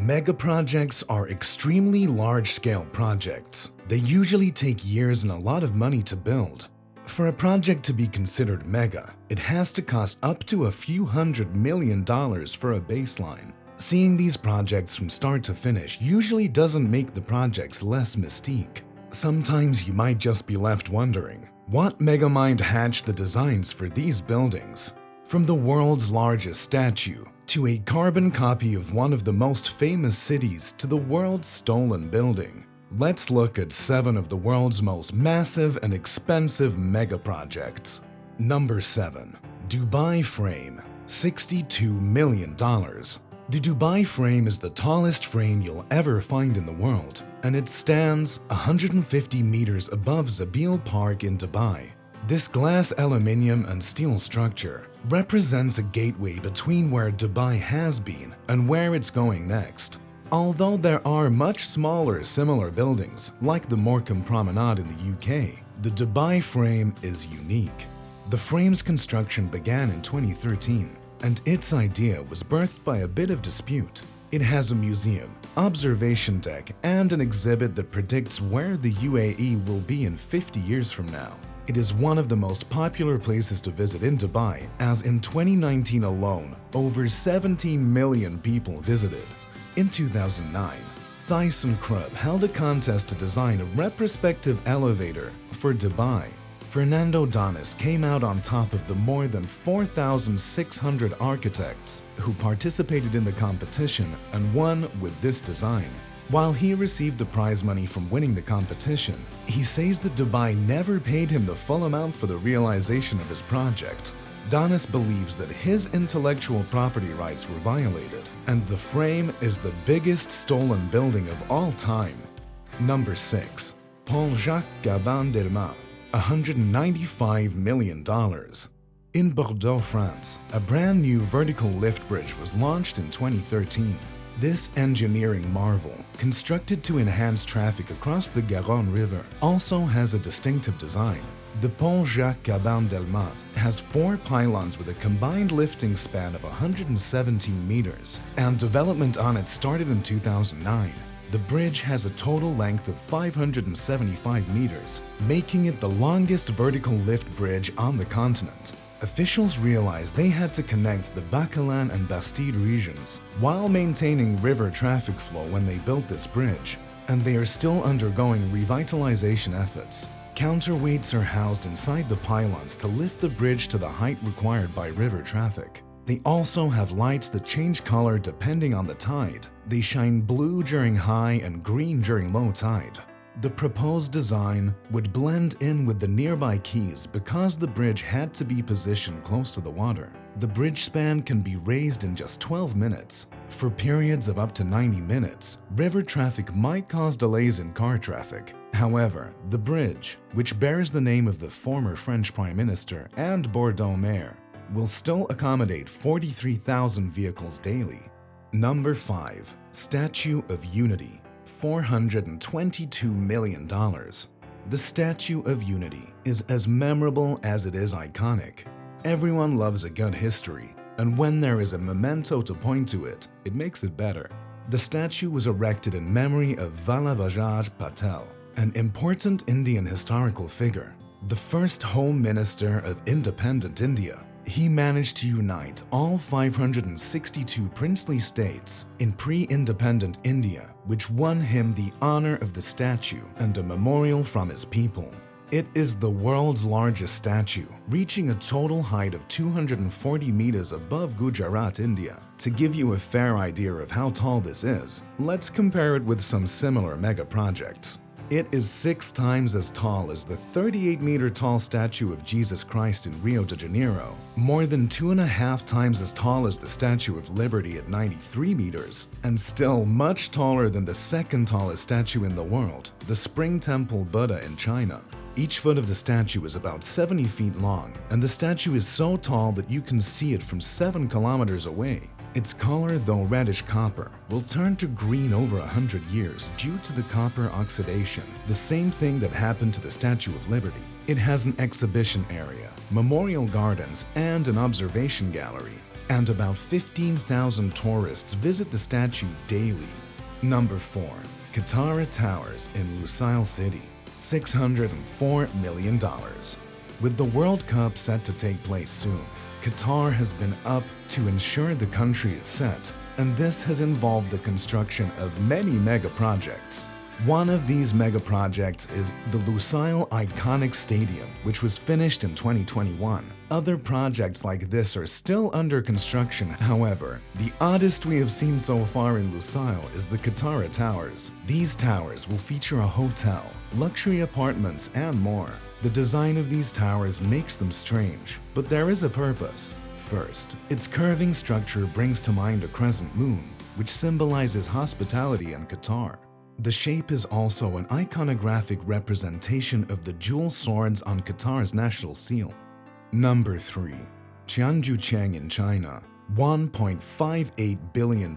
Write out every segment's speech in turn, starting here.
Megaprojects are extremely large-scale projects. They usually take years and a lot of money to build. For a project to be considered mega, it has to cost up to a few $100 million for a baseline. Seeing these projects from start to finish usually doesn't make the projects less mystique. Sometimes you might just be left wondering, what Megamind hatched the designs for these buildings? From the world's largest statue, to a carbon copy of one of the most famous cities, to the world's stolen building. Let's look at 7 of the world's most massive and expensive megaprojects. Number 7. Dubai Frame, $62 million. The Dubai Frame is the tallest frame you'll ever find in the world, and it stands 150 meters above Zabil Park in Dubai. This glass, aluminium, and steel structure represents a gateway between where Dubai has been and where it's going next. Although there are much smaller similar buildings, like the Morecambe Promenade in the UK, the Dubai Frame is unique. The frame's construction began in 2013, and its idea was birthed by a bit of dispute. It has a museum, observation deck, and an exhibit that predicts where the UAE will be in 50 years from now. It is one of the most popular places to visit in Dubai, as in 2019 alone, over 17 million people visited. In 2009, ThyssenKrupp held a contest to design a retrospective elevator for Dubai. Fernando Donis came out on top of the more than 4,600 architects who participated in the competition and won with this design. While he received the prize money from winning the competition, he says that Dubai never paid him the full amount for the realization of his project. Donis believes that his intellectual property rights were violated, and the frame is the biggest stolen building of all time. Number 6. Pont Jacques Chaban Delmas, $195 million. In Bordeaux, France, a brand new vertical lift bridge was launched in 2013. This engineering marvel, constructed to enhance traffic across the Garonne River, also has a distinctive design. The Pont Jacques Chaban Delmas has 4 pylons with a combined lifting span of 117 meters, and development on it started in 2009. The bridge has a total length of 575 meters, making it the longest vertical lift bridge on the continent. Officials realized they had to connect the Bacalan and Bastide regions while maintaining river traffic flow when they built this bridge, and they are still undergoing revitalization efforts. Counterweights are housed inside the pylons to lift the bridge to the height required by river traffic. They also have lights that change color depending on the tide. They shine blue during high and green during low tide. The proposed design would blend in with the nearby quays because the bridge had to be positioned close to the water. The bridge span can be raised in just 12 minutes. For periods of up to 90 minutes, river traffic might cause delays in car traffic. However, the bridge, which bears the name of the former French Prime Minister and Bordeaux mayor, will still accommodate 43,000 vehicles daily. Number 5. Statue of Unity, $422 million. The Statue of Unity is as memorable as it is iconic. Everyone loves a good history, and when there is a memento to point to it, it makes it better. The statue was erected in memory of Vallabhbhai Patel, an important Indian historical figure, the first Home Minister of independent India. He managed to unite all 562 princely states in pre-independent India, which won him the honor of the statue and a memorial from his people. It is the world's largest statue, reaching a total height of 240 meters above Gujarat, India. To give you a fair idea of how tall this is, let's compare it with some similar mega projects. It is 6 times as tall as the 38-meter-tall statue of Jesus Christ in Rio de Janeiro, more than 2.5 times as tall as the Statue of Liberty at 93 meters, and still much taller than the second tallest statue in the world, the Spring Temple Buddha in China. Each foot of the statue is about 70 feet long, and the statue is so tall that you can see it from 7 kilometers away. Its color, though reddish copper, will turn to green over 100 years due to the copper oxidation, the same thing that happened to the Statue of Liberty. It has an exhibition area, memorial gardens, and an observation gallery. and about 15,000 tourists visit the statue daily. Number 4. Katara Towers in Lusail City, $604 million. With the World Cup set to take place soon, Qatar has been up to ensure the country is set, and this has involved the construction of many mega projects. One of these mega projects is the Lusail Iconic Stadium, which was finished in 2021. Other projects like this are still under construction. However, the oddest we have seen so far in Lusail is the Katara Towers. These towers will feature a hotel, luxury apartments, and more. The design of these towers makes them strange, but there is a purpose. First, its curving structure brings to mind a crescent moon, which symbolizes hospitality in Qatar. The shape is also an iconographic representation of the jewel swords on Qatar's national seal. Number 3. Tianducheng in China, $1.58 billion.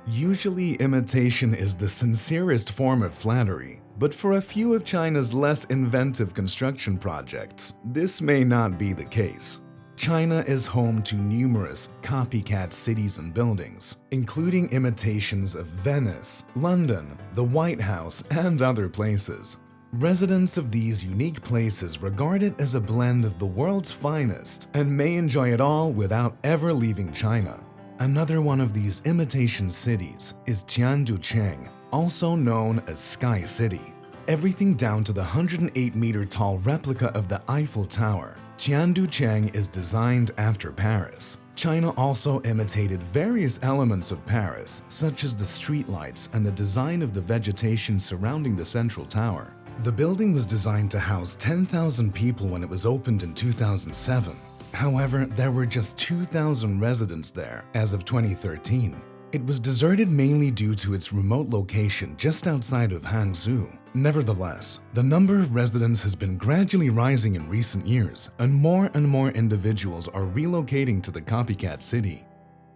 Usually, imitation is the sincerest form of flattery, but for a few of China's less inventive construction projects, this may not be the case. China is home to numerous copycat cities and buildings, including imitations of Venice, London, the White House, and other places. Residents of these unique places regard it as a blend of the world's finest and may enjoy it all without ever leaving China. Another one of these imitation cities is Tianducheng, also known as Sky City. Everything down to the 108-meter-tall replica of the Eiffel Tower. Tianducheng is designed after Paris. China also imitated various elements of Paris, such as the streetlights and the design of the vegetation surrounding the central tower. The building was designed to house 10,000 people when it was opened in 2007. However, there were just 2,000 residents there as of 2013. It was deserted mainly due to its remote location just outside of Hangzhou. Nevertheless, the number of residents has been gradually rising in recent years, and more individuals are relocating to the copycat city.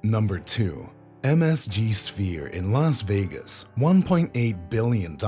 Number 2. MSG Sphere in Las Vegas, $1.8 billion.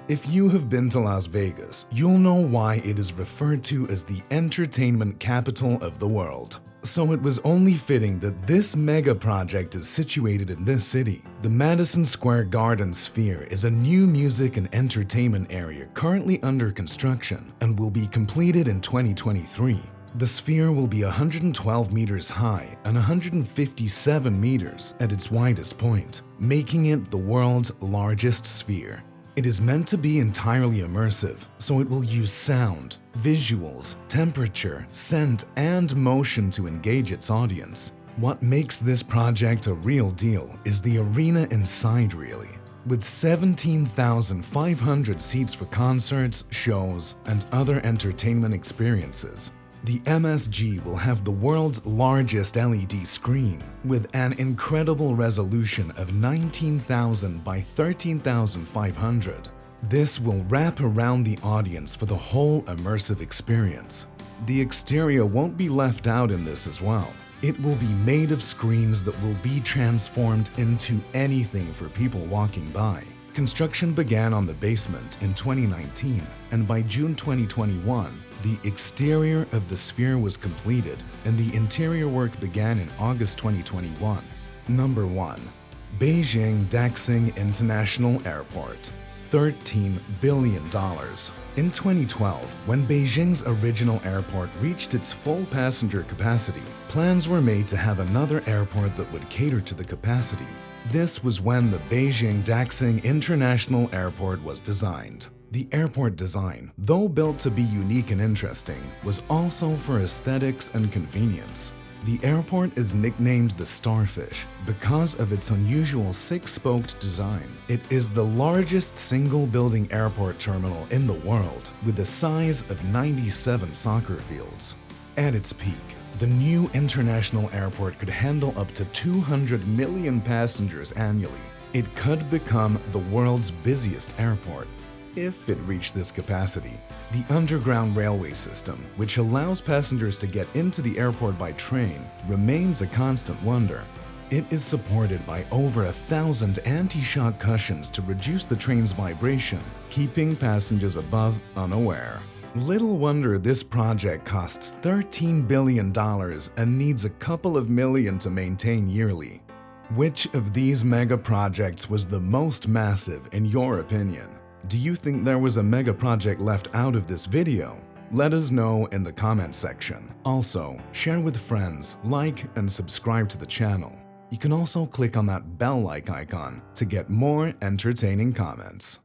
If you have been to Las Vegas, you'll know why it is referred to as the entertainment capital of the world. So it was only fitting that this mega project is situated in this city. The Madison Square Garden Sphere is a new music and entertainment area currently under construction and will be completed in 2023. The sphere will be 112 meters high and 157 meters at its widest point, making it the world's largest sphere. It is meant to be entirely immersive, so it will use sound, visuals, temperature, scent, and motion to engage its audience. What makes this project a real deal is the arena inside, really. With 17,500 seats for concerts, shows, and other entertainment experiences. The MSG will have the world's largest LED screen with an incredible resolution of 19,000 by 13,500. This will wrap around the audience for the whole immersive experience. The exterior won't be left out in this as well. It will be made of screens that will be transformed into anything for people walking by. Construction began on the basement in 2019, and by June 2021, the exterior of the sphere was completed and the interior work began in August 2021. Number 1. Beijing Daxing International Airport, $13 billion. In 2012, when Beijing's original airport reached its full passenger capacity, plans were made to have another airport that would cater to the capacity. This was when the Beijing Daxing International Airport was designed. The airport design, though built to be unique and interesting, was also for aesthetics and convenience. The airport is nicknamed the Starfish because of its unusual six-spoked design. It is the largest single-building airport terminal in the world, with a size of 97 soccer fields. At its peak, the new international airport could handle up to 200 million passengers annually. It could become the world's busiest airport if it reached this capacity. The underground railway system, which allows passengers to get into the airport by train, remains a constant wonder. It is supported by over 1,000 anti-shock cushions to reduce the train's vibration, keeping passengers above unaware. Little wonder this project costs $13 billion and needs a couple of million to maintain yearly. Which of these mega projects was the most massive in your opinion? Do you think there was a mega project left out of this video? Let us know in the comment section. Also, share with friends, like and subscribe to the channel. You can also click on that bell-like icon to get more entertaining comments.